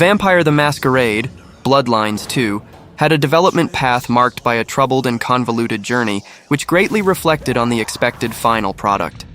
Vampire the Masquerade, Bloodlines 2, had a development path marked by a troubled and convoluted journey, which greatly reflected on the expected final product.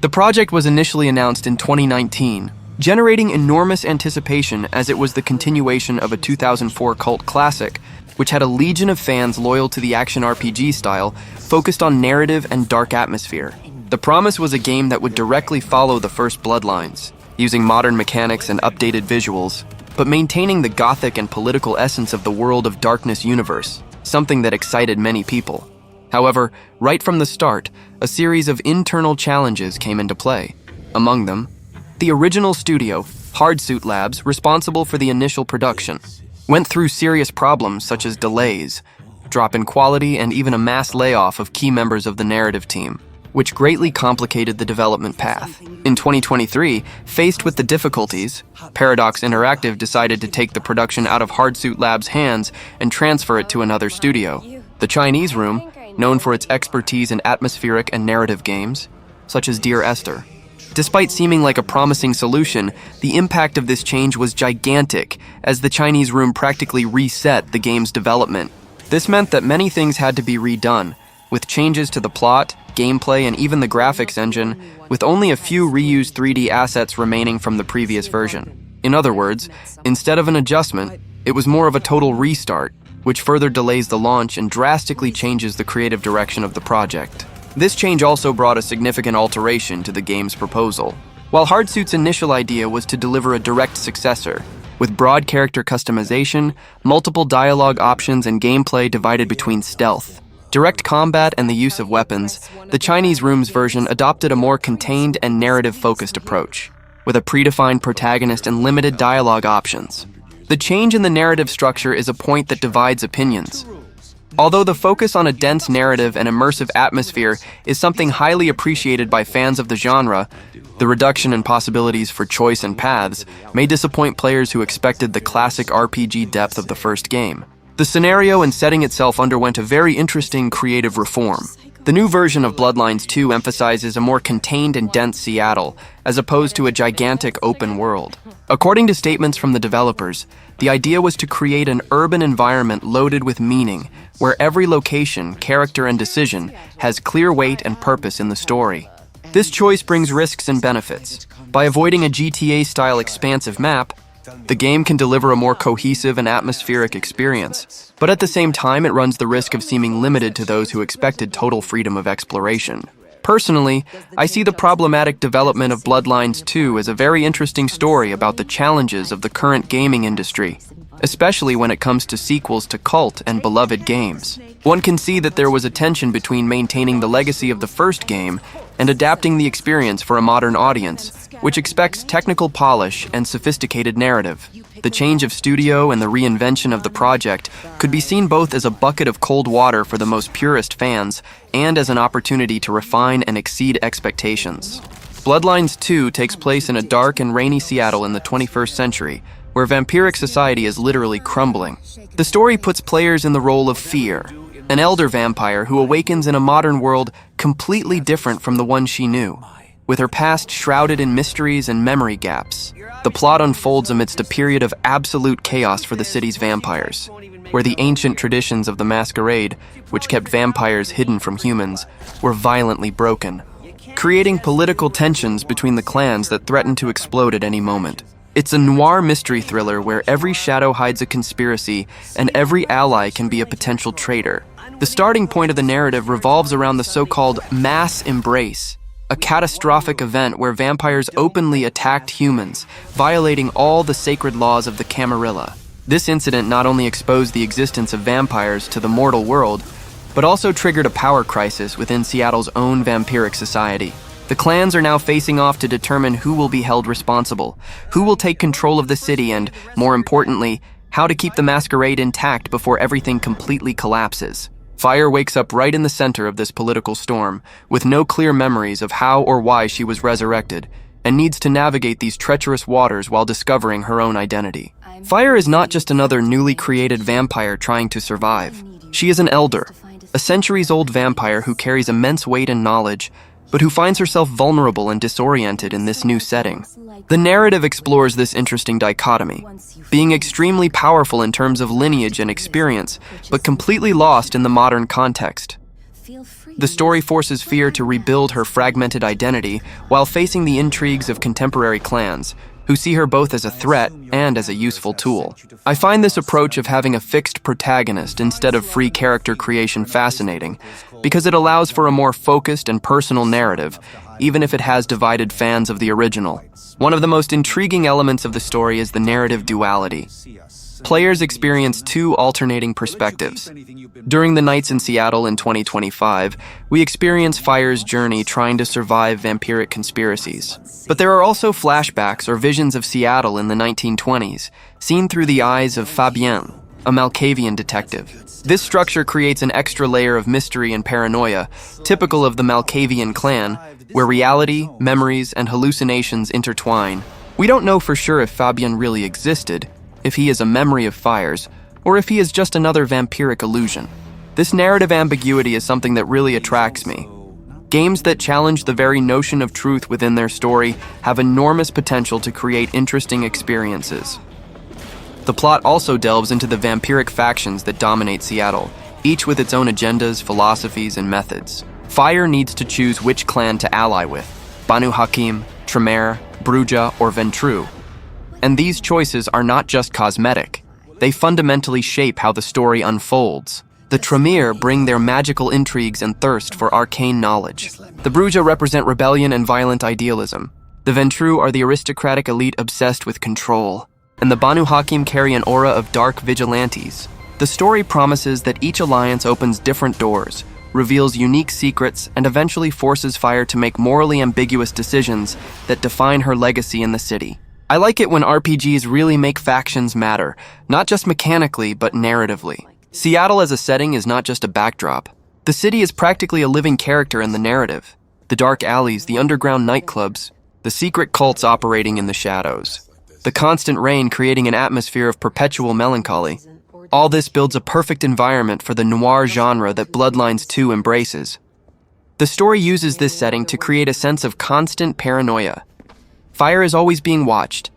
The project was initially announced in 2019, generating enormous anticipation as it was the continuation of a 2004 cult classic, which had a legion of fans loyal to the action RPG style, focused on narrative and dark atmosphere. The promise was a game that would directly follow the first Bloodlines, using modern mechanics and updated visuals, but maintaining the gothic and political essence of the World of Darkness universe, something that excited many people. However, right from the start, a series of internal challenges came into play. Among them, the original studio, Hardsuit Labs, responsible for the initial production, went through serious problems such as delays, drop in quality, and even a mass layoff of key members of the narrative team, which greatly complicated the development path. In 2023, faced with the difficulties, Paradox Interactive decided to take the production out of Hardsuit Labs' hands and transfer it to another studio. The Chinese Room, known for its expertise in atmospheric and narrative games, such as Dear Esther. Despite seeming like a promising solution, the impact of this change was gigantic, as the Chinese Room practically reset the game's development. This meant that many things had to be redone, with changes to the plot, gameplay, and even the graphics engine, with only a few reused 3D assets remaining from the previous version. In other words, instead of an adjustment, it was more of a total restart, which further delays the launch and drastically changes the creative direction of the project. This change also brought a significant alteration to the game's proposal. While Hardsuit's initial idea was to deliver a direct successor, with broad character customization, multiple dialogue options, and gameplay divided between stealth, direct combat, and the use of weapons, the Chinese Room's version adopted a more contained and narrative-focused approach, with a predefined protagonist and limited dialogue options. The change in the narrative structure is a point that divides opinions. Although the focus on a dense narrative and immersive atmosphere is something highly appreciated by fans of the genre, the reduction in possibilities for choice and paths may disappoint players who expected the classic RPG depth of the first game. The scenario and setting itself underwent a very interesting creative reform. The new version of Bloodlines 2 emphasizes a more contained and dense Seattle, as opposed to a gigantic open world. According to statements from the developers, the idea was to create an urban environment loaded with meaning, where every location, character, and decision has clear weight and purpose in the story. This choice brings risks and benefits. By avoiding a GTA-style expansive map, the game can deliver a more cohesive and atmospheric experience, but at the same time it runs the risk of seeming limited to those who expected total freedom of exploration. Personally, I see the problematic development of Bloodlines 2 as a very interesting story about the challenges of the current gaming industry, especially when it comes to sequels to cult and beloved games. One can see that there was a tension between maintaining the legacy of the first game and adapting the experience for a modern audience, which expects technical polish and sophisticated narrative. The change of studio and the reinvention of the project could be seen both as a bucket of cold water for the most purist fans and as an opportunity to refine and exceed expectations. Bloodlines 2 takes place in a dark and rainy Seattle in the 21st century, where vampiric society is literally crumbling. The story puts players in the role of Fear, an elder vampire who awakens in a modern world completely different from the one she knew. With her past shrouded in mysteries and memory gaps, the plot unfolds amidst a period of absolute chaos for the city's vampires, where the ancient traditions of the Masquerade, which kept vampires hidden from humans, were violently broken, creating political tensions between the clans that threaten to explode at any moment. It's a noir mystery thriller where every shadow hides a conspiracy and every ally can be a potential traitor. The starting point of the narrative revolves around the so-called mass embrace, a catastrophic event where vampires openly attacked humans, violating all the sacred laws of the Camarilla. This incident not only exposed the existence of vampires to the mortal world, but also triggered a power crisis within Seattle's own vampiric society. The clans are now facing off to determine who will be held responsible, who will take control of the city, and, more importantly, how to keep the Masquerade intact before everything completely collapses. Fire wakes up right in the center of this political storm, with no clear memories of how or why she was resurrected, and needs to navigate these treacherous waters while discovering her own identity. Fire is not just another newly created vampire trying to survive. She is an elder, a centuries-old vampire who carries immense weight and knowledge, but who finds herself vulnerable and disoriented in this new setting. The narrative explores this interesting dichotomy, being extremely powerful in terms of lineage and experience, but completely lost in the modern context. The story forces Fear to rebuild her fragmented identity while facing the intrigues of contemporary clans, who see her both as a threat and as a useful tool. I find this approach of having a fixed protagonist instead of free character creation fascinating, because it allows for a more focused and personal narrative, even if it has divided fans of the original. One of the most intriguing elements of the story is the narrative duality. Players experience two alternating perspectives. During the nights in Seattle in 2025, we experience Fire's journey trying to survive vampiric conspiracies. But there are also flashbacks or visions of Seattle in the 1920s, seen through the eyes of Fabien, a Malkavian detective. This structure creates an extra layer of mystery and paranoia, typical of the Malkavian clan, where reality, memories, and hallucinations intertwine. We don't know for sure if Fabien really existed, if he is a memory of Fire's, or if he is just another vampiric illusion. This narrative ambiguity is something that really attracts me. Games that challenge the very notion of truth within their story have enormous potential to create interesting experiences. The plot also delves into the vampiric factions that dominate Seattle, each with its own agendas, philosophies, and methods. Fire needs to choose which clan to ally with: Banu Hakim, Tremere, Bruja, or Ventru. And these choices are not just cosmetic. They fundamentally shape how the story unfolds. The Tremere bring their magical intrigues and thirst for arcane knowledge. The Bruja represent rebellion and violent idealism. The Ventru are the aristocratic elite obsessed with control. And the Banu Hakim carry an aura of dark vigilantes. The story promises that each alliance opens different doors, reveals unique secrets, and eventually forces Fire to make morally ambiguous decisions that define her legacy in the city. I like it when RPGs really make factions matter, not just mechanically, but narratively. Seattle as a setting is not just a backdrop. The city is practically a living character in the narrative. The dark alleys, the underground nightclubs, the secret cults operating in the shadows, the constant rain creating an atmosphere of perpetual melancholy. All this builds a perfect environment for the noir genre that Bloodlines 2 embraces. The story uses this setting to create a sense of constant paranoia. Fire is always being watched,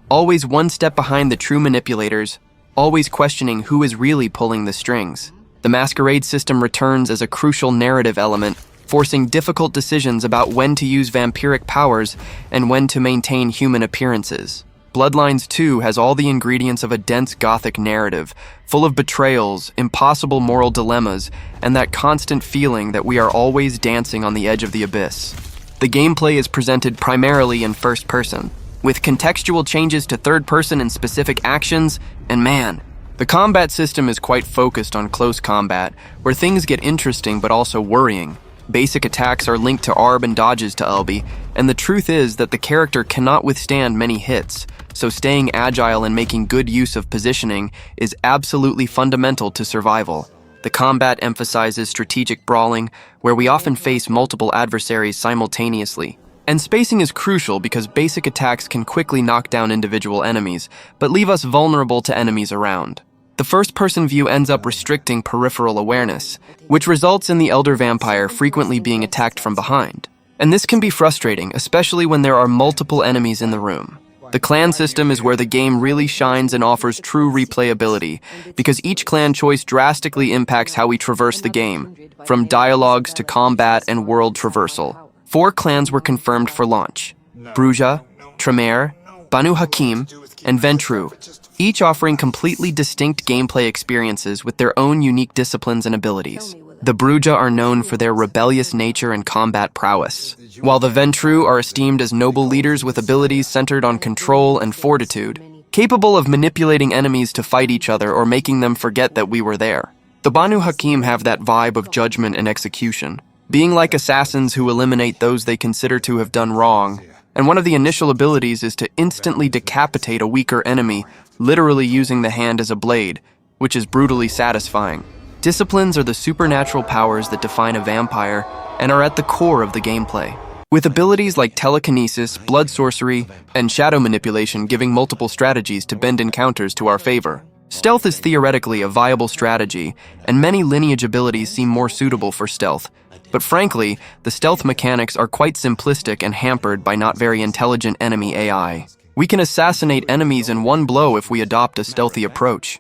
always one step behind the true manipulators, always questioning who is really pulling the strings. The Masquerade system returns as a crucial narrative element, forcing difficult decisions about when to use vampiric powers and when to maintain human appearances. Bloodlines 2 has all the ingredients of a dense gothic narrative, full of betrayals, impossible moral dilemmas, and that constant feeling that we are always dancing on the edge of the abyss. The gameplay is presented primarily in first person, with contextual changes to third person in specific actions, and man, the combat system is quite focused on close combat, where things get interesting but also worrying. Basic attacks are linked to ARB and dodges to LB, and the truth is that the character cannot withstand many hits, so staying agile and making good use of positioning is absolutely fundamental to survival. The combat emphasizes strategic brawling, where we often face multiple adversaries simultaneously. And spacing is crucial because basic attacks can quickly knock down individual enemies, but leave us vulnerable to enemies around. The first-person view ends up restricting peripheral awareness, which results in the elder vampire frequently being attacked from behind. And this can be frustrating, especially when there are multiple enemies in the room. The clan system is where the game really shines and offers true replayability, because each clan choice drastically impacts how we traverse the game, from dialogues to combat and world traversal. 4 clans were confirmed for launch: Bruja, Tremere, Banu Hakim, and Ventru, each offering completely distinct gameplay experiences with their own unique disciplines and abilities. The Bruja are known for their rebellious nature and combat prowess, while the Ventru are esteemed as noble leaders with abilities centered on control and fortitude, capable of manipulating enemies to fight each other or making them forget that we were there. The Banu Hakim have that vibe of judgment and execution, being like assassins who eliminate those they consider to have done wrong, and one of the initial abilities is to instantly decapitate a weaker enemy, literally using the hand as a blade, which is brutally satisfying. Disciplines are the supernatural powers that define a vampire and are at the core of the gameplay, with abilities like telekinesis, blood sorcery, and shadow manipulation giving multiple strategies to bend encounters to our favor. Stealth is theoretically a viable strategy, and many lineage abilities seem more suitable for stealth. But frankly, the stealth mechanics are quite simplistic and hampered by not very intelligent enemy AI. We can assassinate enemies in one blow if we adopt a stealthy approach.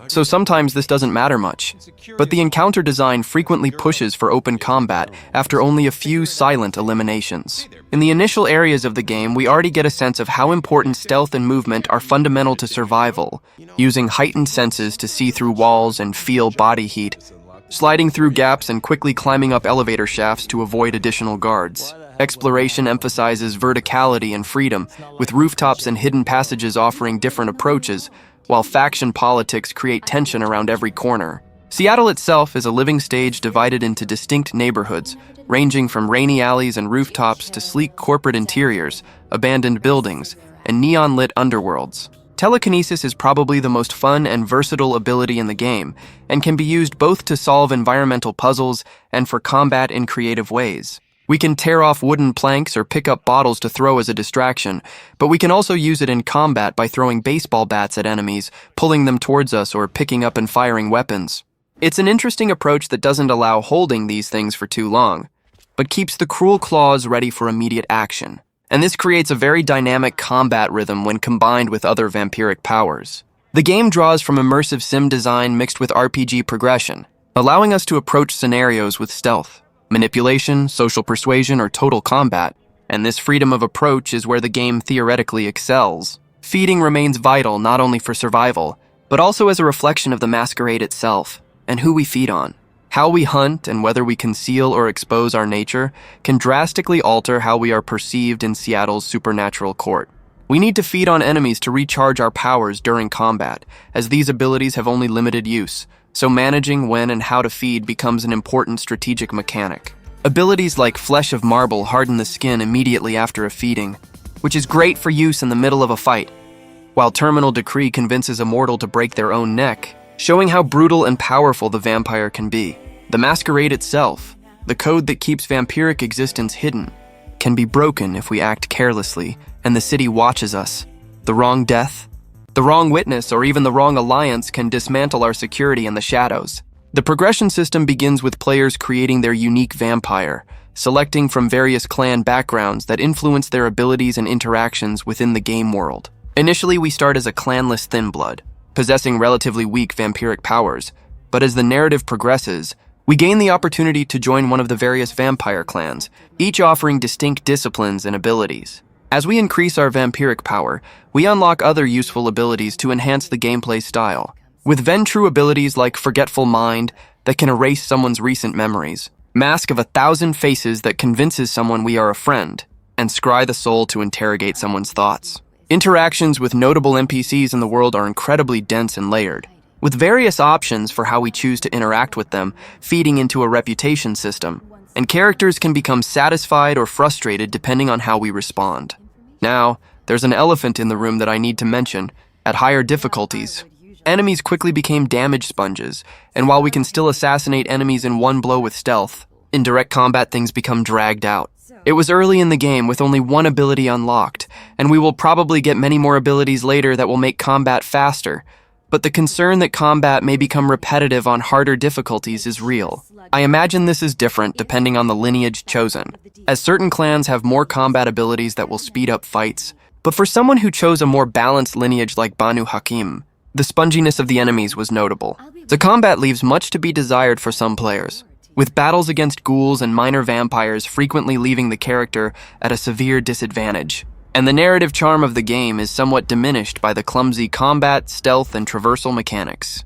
So sometimes this doesn't matter much. But the encounter design frequently pushes for open combat after only a few silent eliminations. In the initial areas of the game, we already get a sense of how important stealth and movement are fundamental to survival, using heightened senses to see through walls and feel body heat, sliding through gaps and quickly climbing up elevator shafts to avoid additional guards. Exploration emphasizes verticality and freedom, with rooftops and hidden passages offering different approaches, while faction politics create tension around every corner. Seattle itself is a living stage divided into distinct neighborhoods, ranging from rainy alleys and rooftops to sleek corporate interiors, abandoned buildings, and neon-lit underworlds. Telekinesis is probably the most fun and versatile ability in the game, and can be used both to solve environmental puzzles and for combat in creative ways. We can tear off wooden planks or pick up bottles to throw as a distraction, but we can also use it in combat by throwing baseball bats at enemies, pulling them towards us, or picking up and firing weapons. It's an interesting approach that doesn't allow holding these things for too long, but keeps the cruel claws ready for immediate action. And this creates a very dynamic combat rhythm when combined with other vampiric powers. The game draws from immersive sim design mixed with RPG progression, allowing us to approach scenarios with stealth, manipulation, social persuasion, or total combat, and this freedom of approach is where the game theoretically excels. Feeding remains vital not only for survival, but also as a reflection of the Masquerade itself, and who we feed on. How we hunt and whether we conceal or expose our nature can drastically alter how we are perceived in Seattle's supernatural court. We need to feed on enemies to recharge our powers during combat, as these abilities have only limited use, so managing when and how to feed becomes an important strategic mechanic. Abilities like Flesh of Marble harden the skin immediately after a feeding, which is great for use in the middle of a fight, while Terminal Decree convinces a mortal to break their own neck, showing how brutal and powerful the vampire can be. The Masquerade itself, the code that keeps vampiric existence hidden, can be broken if we act carelessly and the city watches us. The wrong death, the wrong witness, or even the wrong alliance can dismantle our security in the shadows. The progression system begins with players creating their unique vampire, selecting from various clan backgrounds that influence their abilities and interactions within the game world. Initially, we start as a clanless thin blood, possessing relatively weak vampiric powers, but as the narrative progresses, we gain the opportunity to join one of the various vampire clans, each offering distinct disciplines and abilities. As we increase our vampiric power, we unlock other useful abilities to enhance the gameplay style. With Ventrue abilities like Forgetful Mind that can erase someone's recent memories, Mask of 1,000 Faces that convinces someone we are a friend, and Scry the Soul to interrogate someone's thoughts. Interactions with notable NPCs in the world are incredibly dense and layered, with various options for how we choose to interact with them, feeding into a reputation system, and characters can become satisfied or frustrated depending on how we respond. Now, there's an elephant in the room that I need to mention. At higher difficulties, enemies quickly became damage sponges, and while we can still assassinate enemies in one blow with stealth, in direct combat things become dragged out. It was early in the game with only one ability unlocked, and we will probably get many more abilities later that will make combat faster, but the concern that combat may become repetitive on harder difficulties is real. I imagine this is different depending on the lineage chosen, as certain clans have more combat abilities that will speed up fights, but for someone who chose a more balanced lineage like Banu Hakim, the sponginess of the enemies was notable. The combat leaves much to be desired for some players, with battles against ghouls and minor vampires frequently leaving the character at a severe disadvantage. And the narrative charm of the game is somewhat diminished by the clumsy combat, stealth, and traversal mechanics.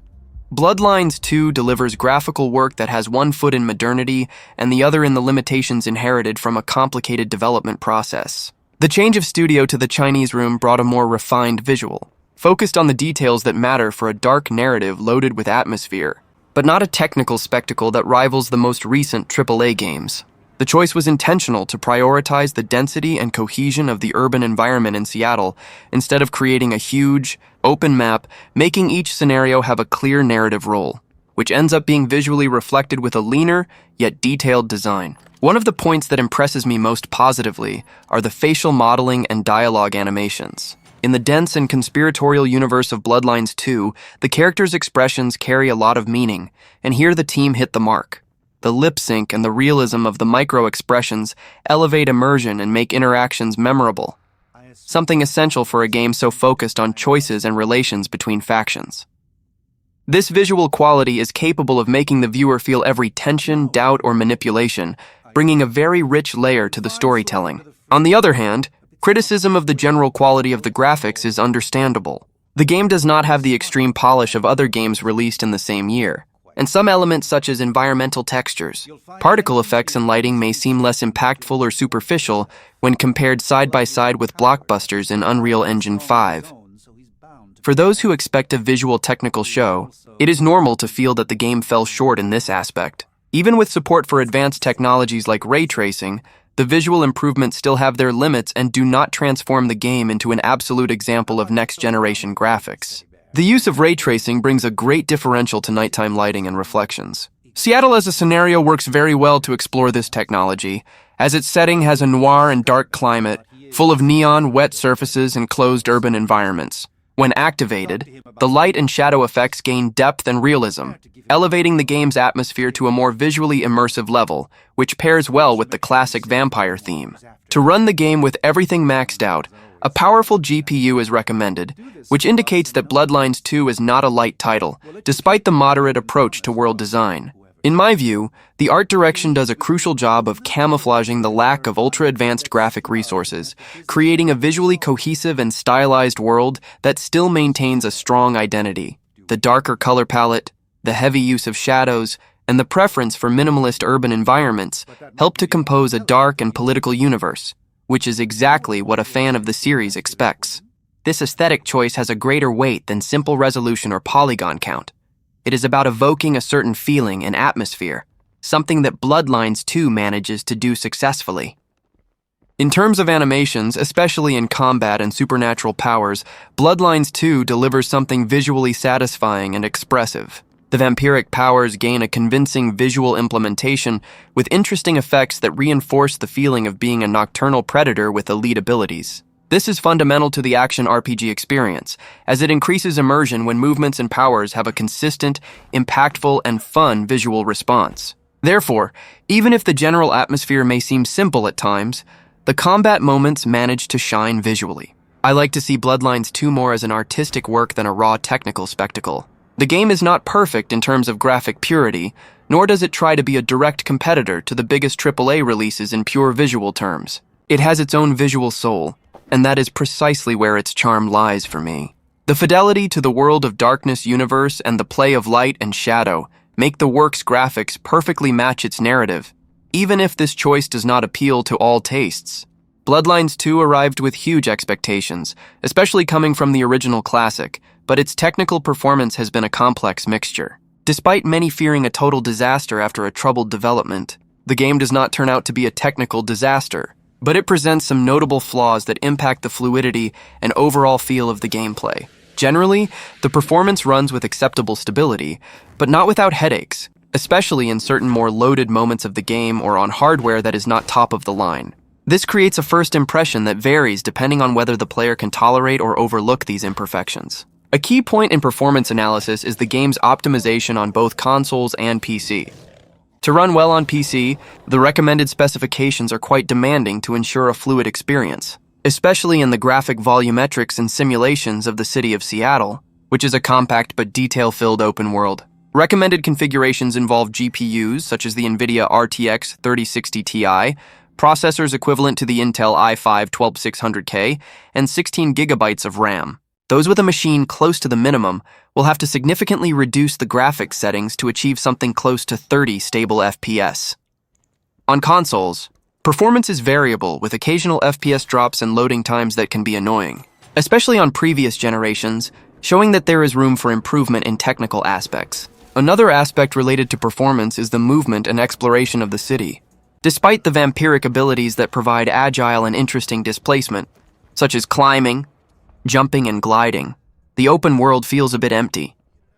Bloodlines 2 delivers graphical work that has one foot in modernity and the other in the limitations inherited from a complicated development process. The change of studio to the Chinese room brought a more refined visual, focused on the details that matter for a dark narrative loaded with atmosphere, but not a technical spectacle that rivals the most recent AAA games. The choice was intentional to prioritize the density and cohesion of the urban environment in Seattle instead of creating a huge, open map, making each scenario have a clear narrative role, which ends up being visually reflected with a leaner, yet detailed design. One of the points that impresses me most positively are the facial modeling and dialogue animations. In the dense and conspiratorial universe of Bloodlines 2, the characters' expressions carry a lot of meaning, and here the team hit the mark. The lip sync and the realism of the micro-expressions elevate immersion and make interactions memorable, something essential for a game so focused on choices and relations between factions. This visual quality is capable of making the viewer feel every tension, doubt, or manipulation, bringing a very rich layer to the storytelling. On the other hand, criticism of the general quality of the graphics is understandable. The game does not have the extreme polish of other games released in the same year, and some elements such as environmental textures, particle effects, and lighting may seem less impactful or superficial when compared side by side with blockbusters in Unreal Engine 5. For those who expect a visual technical show, it is normal to feel that the game fell short in this aspect. Even with support for advanced technologies like ray tracing, the visual improvements still have their limits and do not transform the game into an absolute example of next-generation graphics. The use of ray tracing brings a great differential to nighttime lighting and reflections. Seattle as a scenario works very well to explore this technology, as its setting has a noir and dark climate, full of neon, wet surfaces, and closed urban environments. When activated, the light and shadow effects gain depth and realism, elevating the game's atmosphere to a more visually immersive level, which pairs well with the classic vampire theme. To run the game with everything maxed out, a powerful GPU is recommended, which indicates that Bloodlines 2 is not a light title, despite the moderate approach to world design. In my view, the art direction does a crucial job of camouflaging the lack of ultra-advanced graphic resources, creating a visually cohesive and stylized world that still maintains a strong identity. The darker color palette, the heavy use of shadows, and the preference for minimalist urban environments help to compose a dark and political universe, which is exactly what a fan of the series expects. This aesthetic choice has a greater weight than simple resolution or polygon count. It is about evoking a certain feeling and atmosphere, something that Bloodlines 2 manages to do successfully. In terms of animations, especially in combat and supernatural powers, Bloodlines 2 delivers something visually satisfying and expressive. The vampiric powers gain a convincing visual implementation with interesting effects that reinforce the feeling of being a nocturnal predator with elite abilities. This is fundamental to the action RPG experience, as it increases immersion when movements and powers have a consistent, impactful, and fun visual response. Therefore, even if the general atmosphere may seem simple at times, the combat moments manage to shine visually. I like to see Bloodlines 2 more as an artistic work than a raw technical spectacle. The game is not perfect in terms of graphic purity, nor does it try to be a direct competitor to the biggest AAA releases in pure visual terms. It has its own visual soul, and that is precisely where its charm lies for me. The fidelity to the World of Darkness universe and the play of light and shadow make the work's graphics perfectly match its narrative, even if this choice does not appeal to all tastes. Bloodlines 2 arrived with huge expectations, especially coming from the original classic, but its technical performance has been a complex mixture. Despite many fearing a total disaster after a troubled development, the game does not turn out to be a technical disaster, but it presents some notable flaws that impact the fluidity and overall feel of the gameplay. Generally, the performance runs with acceptable stability, but not without headaches, especially in certain more loaded moments of the game or on hardware that is not top of the line. This creates a first impression that varies depending on whether the player can tolerate or overlook these imperfections. A key point in performance analysis is the game's optimization on both consoles and PC. To run well on PC, the recommended specifications are quite demanding to ensure a fluid experience, especially in the graphic volumetrics and simulations of the city of Seattle, which is a compact but detail-filled open world. Recommended configurations involve GPUs such as the NVIDIA RTX 3060 Ti, processors equivalent to the Intel i5-12600K, and 16 gigabytes of RAM. Those with a machine close to the minimum will have to significantly reduce the graphics settings to achieve something close to 30 stable FPS. On consoles, performance is variable with occasional FPS drops and loading times that can be annoying, especially on previous generations, showing that there is room for improvement in technical aspects. Another aspect related to performance is the movement and exploration of the city. Despite the vampiric abilities that provide agile and interesting displacement, such as climbing, jumping, and gliding, the open world feels a bit empty,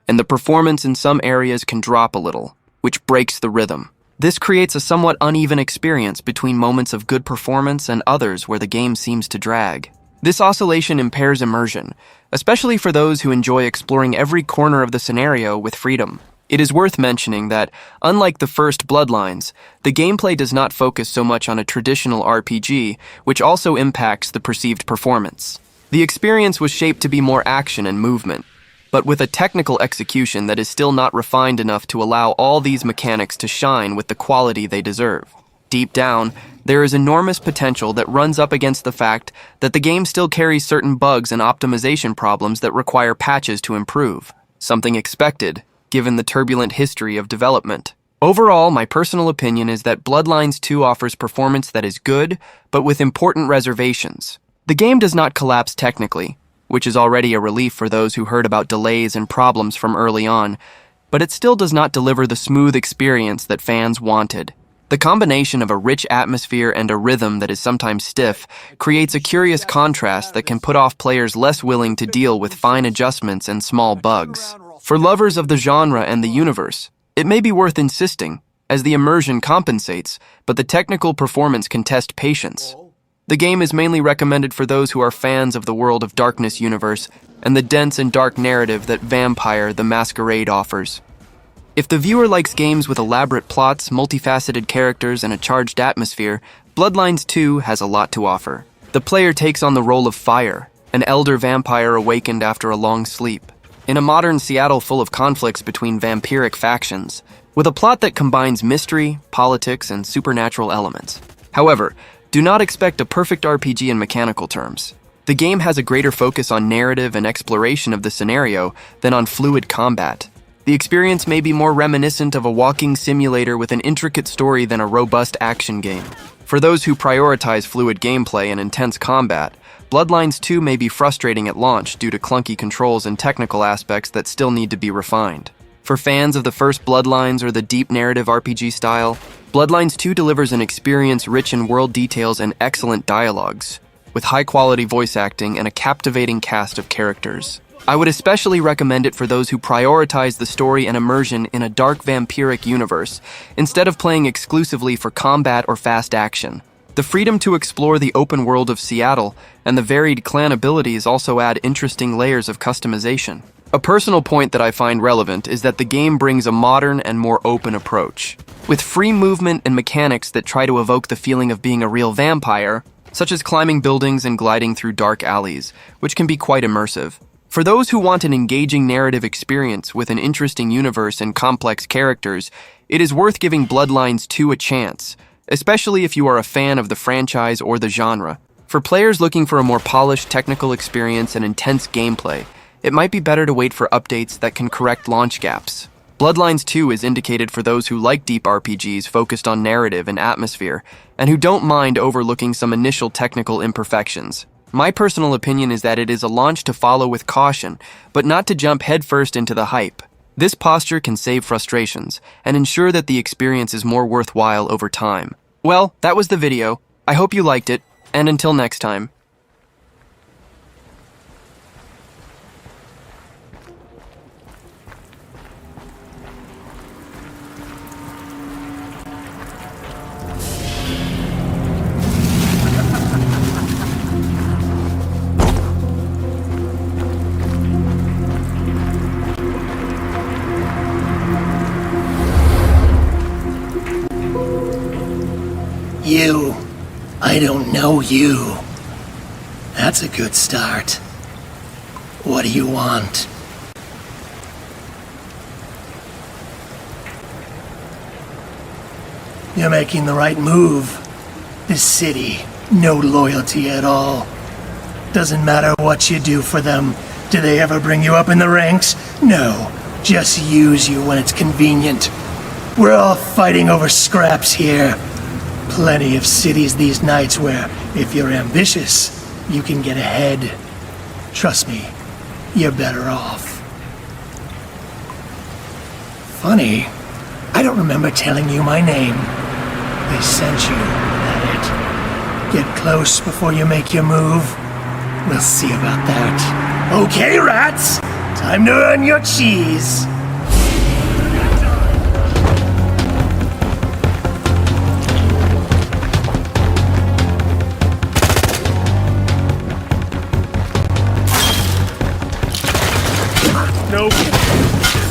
and the performance in some areas can drop a little, which breaks the rhythm. This creates a somewhat uneven experience between moments of good performance and others where the game seems to drag. This oscillation impairs immersion, especially for those who enjoy exploring every corner of the scenario with freedom. It is worth mentioning that, unlike the first Bloodlines, the gameplay does not focus so much on a traditional RPG, which also impacts the perceived performance. The experience was shaped to be more action and movement, but with a technical execution that is still not refined enough to allow all these mechanics to shine with the quality they deserve. Deep down, there is enormous potential that runs up against the fact that the game still carries certain bugs and optimization problems that require patches to improve, something expected, given the turbulent history of development. Overall, my personal opinion is that Bloodlines 2 offers performance that is good, but with important reservations. The game does not collapse technically, which is already a relief for those who heard about delays and problems from early on, but it still does not deliver the smooth experience that fans wanted. The combination of a rich atmosphere and a rhythm that is sometimes stiff creates a curious contrast that can put off players less willing to deal with fine adjustments and small bugs. For lovers of the genre and the universe, it may be worth insisting, as the immersion compensates, but the technical performance can test patience. The game is mainly recommended for those who are fans of the World of Darkness universe and the dense and dark narrative that Vampire: The Masquerade offers. If the viewer likes games with elaborate plots, multifaceted characters, and a charged atmosphere, Bloodlines 2 has a lot to offer. The player takes on the role of Fire, an elder vampire awakened after a long sleep, in a modern Seattle full of conflicts between vampiric factions, with a plot that combines mystery, politics, and supernatural elements. However, do not expect a perfect RPG in mechanical terms. The game has a greater focus on narrative and exploration of the scenario than on fluid combat. The experience may be more reminiscent of a walking simulator with an intricate story than a robust action game. For those who prioritize fluid gameplay and intense combat, Bloodlines 2 may be frustrating at launch due to clunky controls and technical aspects that still need to be refined. For fans of the first Bloodlines or the deep narrative RPG style, Bloodlines 2 delivers an experience rich in world details and excellent dialogues, with high-quality voice acting and a captivating cast of characters. I would especially recommend it for those who prioritize the story and immersion in a dark vampiric universe, instead of playing exclusively for combat or fast action. The freedom to explore the open world of Seattle and the varied clan abilities also add interesting layers of customization. A personal point that I find relevant is that the game brings a modern and more open approach. With free movement and mechanics that try to evoke the feeling of being a real vampire, such as climbing buildings and gliding through dark alleys, which can be quite immersive. For those who want an engaging narrative experience with an interesting universe and complex characters, it is worth giving Bloodlines 2 a chance, especially if you are a fan of the franchise or the genre. For players looking for a more polished technical experience and intense gameplay, it might be better to wait for updates that can correct launch gaps. Bloodlines 2 is indicated for those who like deep RPGs focused on narrative and atmosphere, and who don't mind overlooking some initial technical imperfections. My personal opinion is that it is a launch to follow with caution, but not to jump headfirst into the hype. This posture can save frustrations and ensure that the experience is more worthwhile over time. Well, that was the video. I hope you liked it, and until next time. You. I don't know you. That's a good start. What do you want? You're making the right move. This city, no loyalty at all. Doesn't matter what you do for them. Do they ever bring you up in the ranks? No. Just use you when it's convenient. We're all fighting over scraps here. Plenty of cities these nights where, if you're ambitious, you can get ahead. Trust me, you're better off. Funny, I don't remember telling you my name. They sent you, that it? Get close before you make your move. We'll see about that. Okay, rats! Time to earn your cheese! Nope.